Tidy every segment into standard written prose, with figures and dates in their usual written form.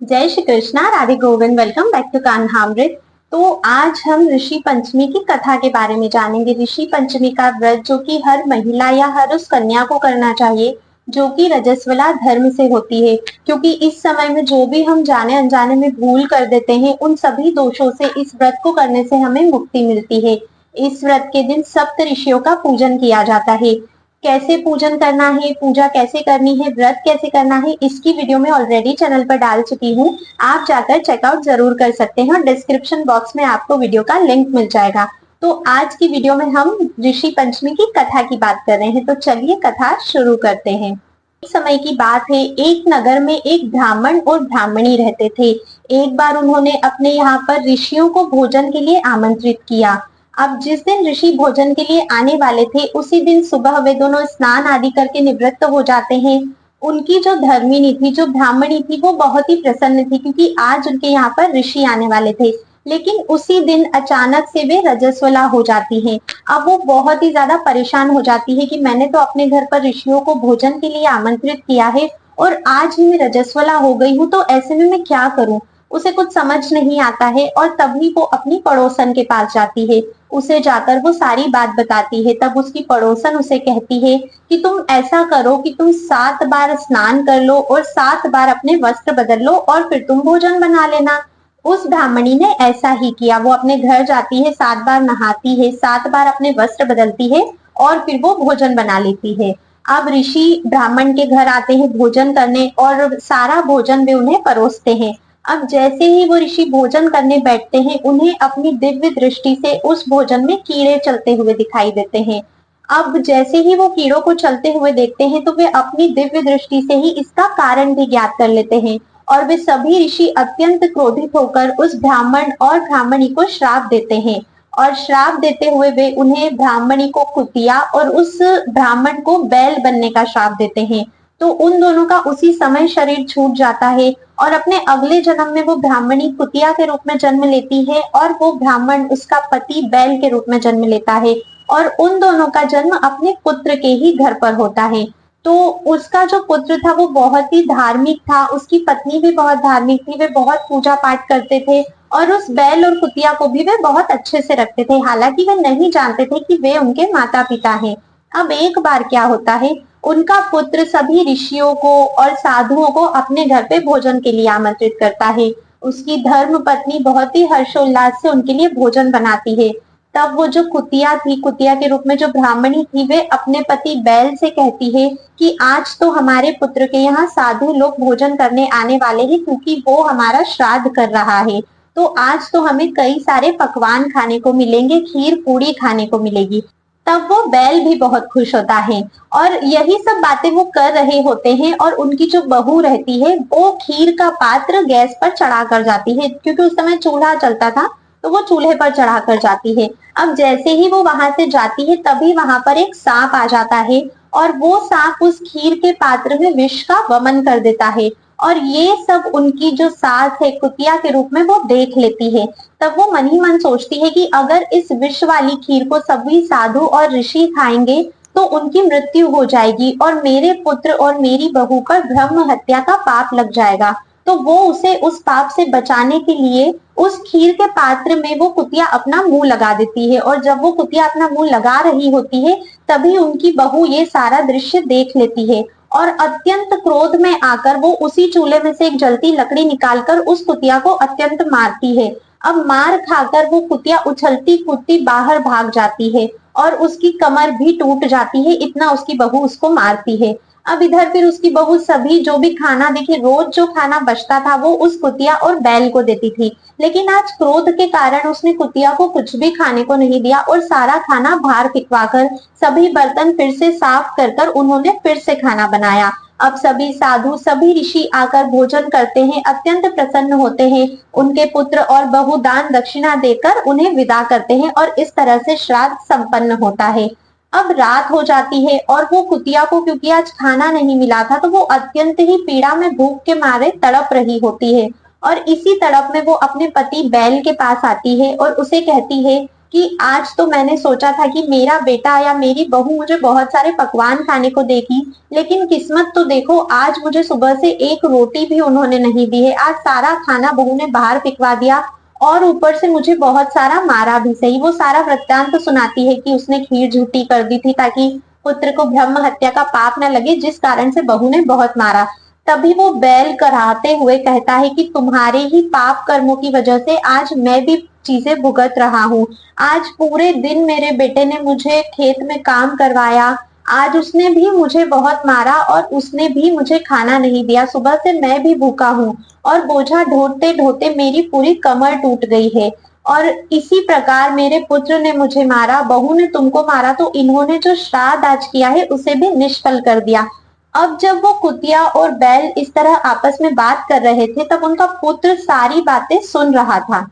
जय Shri Krishna, Radhe Govind. Welcome back to Kanhamrit. तो आज हम ऋषि पंचमी की कथा के बारे में जानेंगे। ऋषि पंचमी का व्रत जो कि हर महिला या हर उस कन्या को करना चाहिए जो कि रजस्वला धर्म से होती है, क्योंकि इस समय में जो भी हम जाने अनजाने में भूल कर देते हैं उन सभी दोषों से इस व्रत को करने से हमें मुक्ति मिलती है। इस व्रत के दिन सप्त ऋषियों का पूजन किया जाता है। कैसे पूजन करना है, पूजा कैसे करनी है, व्रत कैसे करना है, इसकी वीडियो में ऑलरेडी चैनल पर डाल चुकी हूँ। आप जाकर चेकआउट जरूर कर सकते हैं और डिस्क्रिप्शन बॉक्स में आपको वीडियो का लिंक मिल जाएगा। तो आज की वीडियो में हम ऋषि पंचमी की कथा की बात कर रहे हैं, तो चलिए कथा शुरू करते हैं। एक समय की बात है, एक नगर में एक ब्राह्मण और ब्राह्मणी रहते थे। एक बार उन्होंने अपने यहाँ पर ऋषियों को भोजन के लिए आमंत्रित किया। अब जिस दिन ऋषि भोजन के लिए आने वाले थे उसी दिन सुबह वे दोनों स्नान आदि करके निवृत्त हो जाते हैं। उनकी जो धर्मिणी थी, जो ब्राह्मणी थी, वो बहुत ही प्रसन्न थी क्योंकि आज उनके यहाँ पर ऋषि आने वाले थे। लेकिन उसी दिन अचानक से वे रजस्वला हो जाती हैं। अब वो बहुत ही ज्यादा परेशान हो जाती है कि मैंने तो अपने घर पर ऋषियों को भोजन के लिए आमंत्रित किया है और आज ही मैं रजस्वला हो गई हूँ, तो ऐसे में मैं क्या करूं। उसे कुछ समझ नहीं आता है और तभी वो अपनी पड़ोसन के पास जाती है। उसे जाकर वो सारी बात बताती है। तब उसकी पड़ोसन उसे कहती है कि तुम ऐसा करो कि तुम 7 बार स्नान कर लो और 7 बार अपने वस्त्र बदल लो और फिर तुम भोजन बना लेना। उस ब्राह्मणी ने ऐसा ही किया। वो अपने घर जाती है, 7 बार नहाती है, 7 बार अपने वस्त्र बदलती है और फिर वो भोजन बना लेती है। अब ऋषि ब्राह्मण के घर आते हैं भोजन करने और सारा भोजन वे उन्हें परोसते हैं। अब जैसे ही वो ऋषि भोजन करने बैठते हैं उन्हें अपनी दिव्य दृष्टि से उस भोजन में कीड़े चलते हुए दिखाई देते हैं। अब जैसे ही वो कीड़ों को चलते हुए देखते हैं तो वे अपनी दिव्य दृष्टि से ही इसका कारण भी ज्ञात कर लेते हैं और वे सभी ऋषि अत्यंत क्रोधित होकर उस ब्राह्मण और ब्राह्मणी को श्राप देते हैं। और श्राप देते हुए वे उन्हें ब्राह्मणी को कुतिया और उस ब्राह्मण को बैल बनने का श्राप देते हैं। तो उन दोनों का उसी समय शरीर छूट जाता है और अपने अगले जन्म में वो ब्राह्मणी कुतिया के रूप में जन्म लेती है और वो ब्राह्मण उसका पति बैल के रूप में जन्म लेता है और उन दोनों का जन्म अपने पुत्र के ही घर पर होता है। तो उसका जो पुत्र था वो बहुत ही धार्मिक था, उसकी पत्नी भी बहुत धार्मिक थी, वे बहुत पूजा पाठ करते थे और उस बैल और कुतिया को भी वे बहुत अच्छे से रखते थे। हालांकि वे नहीं जानते थे कि वे उनके माता पिता हैं। अब एक बार क्या होता है, उनका पुत्र सभी ऋषियों को और साधुओं को अपने घर पे भोजन के लिए आमंत्रित करता है। उसकी धर्म पत्नी बहुत ही हर्षोल्लास से उनके लिए भोजन बनाती है। तब वो जो कुतिया थी, कुतिया के रूप में जो ब्राह्मणी थी, वे अपने पति बैल से कहती है कि आज तो हमारे पुत्र के यहाँ साधु लोग भोजन करने आने वाले हैं क्योंकि वो हमारा श्राद्ध कर रहा है। तो आज तो हमें कई सारे पकवान खाने को मिलेंगे, खीर पूड़ी खाने को मिलेगी। तब वो बैल भी बहुत खुश होता है और यही सब बातें वो कर रहे होते हैं और उनकी जो बहू रहती है वो खीर का पात्र गैस पर चढ़ा कर जाती है, क्योंकि उस समय चूल्हा चलता था तो वो चूल्हे पर चढ़ा कर जाती है। अब जैसे ही वो वहां से जाती है तभी वहां पर एक सांप आ जाता है और वो सांप उस खीर के पात्र में विष का वमन कर देता है और ये सब उनकी जो सास है कुतिया के रूप में वो देख लेती है। तब वो मन ही मन सोचती है कि अगर इस विष वाली खीर को सभी साधु और ऋषि खाएंगे तो उनकी मृत्यु हो जाएगी और मेरे पुत्र और मेरी बहू पर ब्रह्म हत्या का पाप लग जाएगा। तो वो उसे उस पाप से बचाने के लिए उस खीर के पात्र में वो कुतिया अपना मुंह लगा देती है और जब वो कुतिया अपना मुंह लगा रही होती है तभी उनकी बहू ये सारा दृश्य देख लेती है और अत्यंत क्रोध में आकर वो उसी चूल्हे में से एक जलती लकड़ी निकालकर उस कुतिया को अत्यंत मारती है। अब मार खाकर वो कुतिया उछलती कूदती बाहर भाग जाती है और उसकी कमर भी टूट जाती है, इतना उसकी बहू उसको मारती है। अब इधर फिर उसकी बहू सभी जो भी खाना, देखिए रोज जो खाना बचता था वो उस कुतिया और बैल को देती थी, लेकिन आज क्रोध के कारण उसने कुतिया को कुछ भी खाने को नहीं दिया और सारा खाना बाहर फिकवाकर सभी बर्तन फिर से साफ कर कर उन्होंने फिर से खाना बनाया। अब सभी साधु सभी ऋषि आकर भोजन करते हैं, अत्यंत प्रसन्न होते हैं, उनके पुत्र और बहू दान दक्षिणा देकर उन्हें विदा करते हैं और इस तरह से श्राद्ध संपन्न होता है। अब रात हो जाती है और वो कुतिया को क्योंकि आज खाना नहीं मिला था तो वो अत्यंत ही पीड़ा में भूख के मारे तड़प रही होती है और इसी तड़प में वो अपने पति बैल के पास आती है और उसे कहती है कि आज तो मैंने सोचा था कि मेरा बेटा या मेरी बहू मुझे बहुत सारे पकवान खाने को देगी, लेकिन किस्मत तो देखो, आज मुझे सुबह से एक रोटी भी उन्होंने नहीं दी है। आज सारा खाना बहू ने बाहर फिकवा दिया और ऊपर से मुझे बहुत सारा मारा भी सही। वो सारा वृत्तांत तो सुनाती है कि उसने खीर झूठी कर दी थी ताकि पुत्र को ब्रह्म हत्या का पाप न लगे, जिस कारण से बहू ने बहुत मारा। तभी वो बैल कराहते हुए कहता है कि तुम्हारे ही पाप कर्मों की वजह से आज मैं भी चीजें भुगत रहा हूँ। आज पूरे दिन मेरे बेटे ने मुझे खेत में काम करवाया, आज उसने भी मुझे बहुत मारा और उसने भी मुझे खाना नहीं दिया। सुबह से मैं भी भूखा हूँ और बोझा ढोते ढोते मेरी पूरी कमर टूट गई है। और इसी प्रकार मेरे पुत्र ने मुझे मारा, बहू ने तुमको मारा, तो इन्होंने जो श्राद्ध आज किया है उसे भी निष्फल कर दिया। अब जब वो कुतिया और बैल इस तरह आपस में बात कर रहे थे, तब उनका पुत्र सारी बातें सुन रहा था।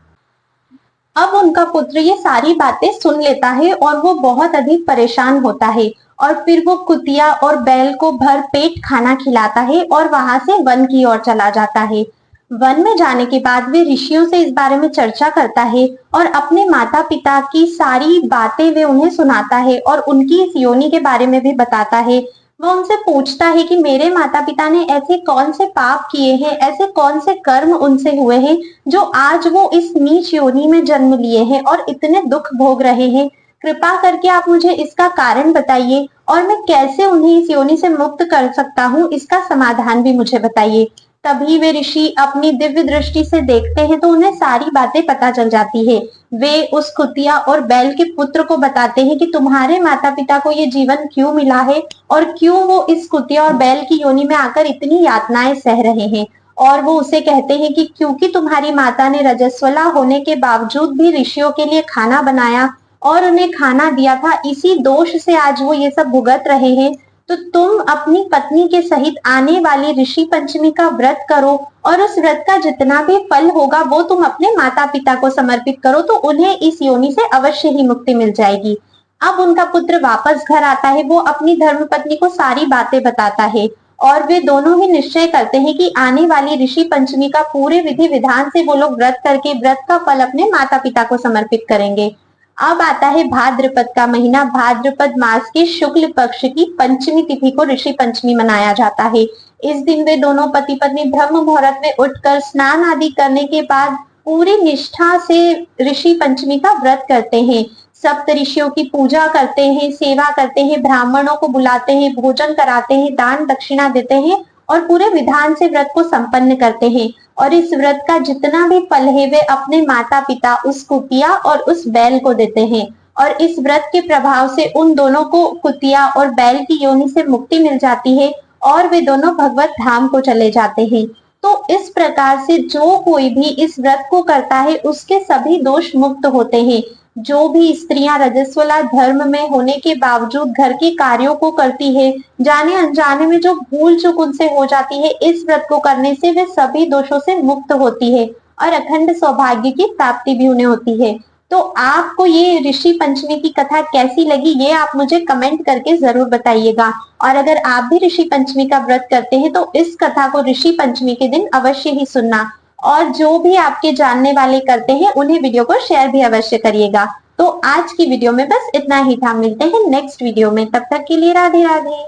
अब उनका पुत्र ये सारी बातें सुन लेता है और वो बहुत अधिक परेशान होता है, और फिर वो कुतिया और बैल को भर पेट खाना खिलाता है और वहां से वन की ओर चला जाता है। वन में जाने के बाद वे ऋषियों से इस बारे में चर्चा करता है और अपने माता पिता की सारी बातें वे उन्हें सुनाता है और उनकी इस योनि के बारे में भी बताता है। वो उनसे पूछता है कि मेरे माता पिता ने ऐसे कौन से पाप किए हैं, ऐसे कौन से कर्म उनसे हुए हैं जो आज वो इस नीच योनि में जन्म लिए हैं और इतने दुख भोग रहे हैं। कृपा करके आप मुझे इसका कारण बताइए और मैं कैसे उन्हें इस योनि से मुक्त कर सकता हूँ, इसका समाधान भी मुझे बताइए। तभी वे ऋषि अपनी दिव्य दृष्टि से देखते हैं तो उन्हें सारी बातें पता चल जाती है। वे उस कुतिया और बैल के पुत्र को बताते हैं कि तुम्हारे माता पिता को ये जीवन क्यों मिला है और क्यों वो इस कुतिया और बैल की योनि में आकर इतनी यातनाएं सह रहे हैं। और वो उसे कहते हैं कि क्योंकि तुम्हारी माता ने रजस्वला होने के बावजूद भी ऋषियों के लिए खाना बनाया और उन्हें खाना दिया था, इसी दोष से आज वो ये सब भुगत रहे हैं। तो तुम अपनी पत्नी के सहित आने वाली ऋषि पंचमी का व्रत करो और उस व्रत का जितना भी फल होगा वो तुम अपने माता पिता को समर्पित करो, तो उन्हें इस योनि से अवश्य ही मुक्ति मिल जाएगी। अब उनका पुत्र वापस घर आता है, वो अपनी धर्मपत्नी को सारी बातें बताता है और वे दोनों ही निश्चय करते हैं कि आने वाली ऋषि पंचमी का पूरे विधि विधान से वो लोग व्रत करके व्रत का फल अपने माता पिता को समर्पित करेंगे। अब आता है भाद्रपद का महीना। भाद्रपद मास के शुक्ल पक्ष की पंचमी तिथि को ऋषि पंचमी मनाया जाता है। इस दिन वे दोनों पति पत्नी ब्रह्म मुहूर्त में उठकर स्नान आदि करने के बाद पूरी निष्ठा से ऋषि पंचमी का व्रत करते हैं। सप्त ऋषियों की पूजा करते हैं, सेवा करते हैं, ब्राह्मणों को बुलाते हैं, भोजन कराते हैं, दान दक्षिणा देते हैं और पूरे विधान से व्रत को संपन्न करते हैं। और इस व्रत का जितना भी फल है वे अपने माता पिता, उस कुतिया और उस बैल को देते हैं। और इस व्रत के प्रभाव से उन दोनों को कुतिया और बैल की योनि से मुक्ति मिल जाती है और वे दोनों भगवत धाम को चले जाते हैं। तो इस प्रकार से जो कोई भी इस व्रत को करता है उसके सभी दोष मुक्त होते हैं। जो भी स्त्रियां रजस्वला धर्म में होने के बावजूद घर के कार्यों को करती है, जाने अनजाने में जो भूल चूक उनसे हो जाती है, इस व्रत को करने से वे सभी दोषों से मुक्त होती है और अखंड सौभाग्य की प्राप्ति भी उन्हें होती है। तो आपको ये ऋषि पंचमी की कथा कैसी लगी, ये आप मुझे कमेंट करके जरूर बताइएगा। और अगर आप भी ऋषि पंचमी का व्रत करते हैं तो इस कथा को ऋषि पंचमी के दिन अवश्य ही सुनना। और जो भी आपके जानने वाले करते हैं उन्हें वीडियो को शेयर भी अवश्य करिएगा। तो आज की वीडियो में बस इतना ही था, मिलते हैं नेक्स्ट वीडियो में, तब तक के लिए राधे राधे।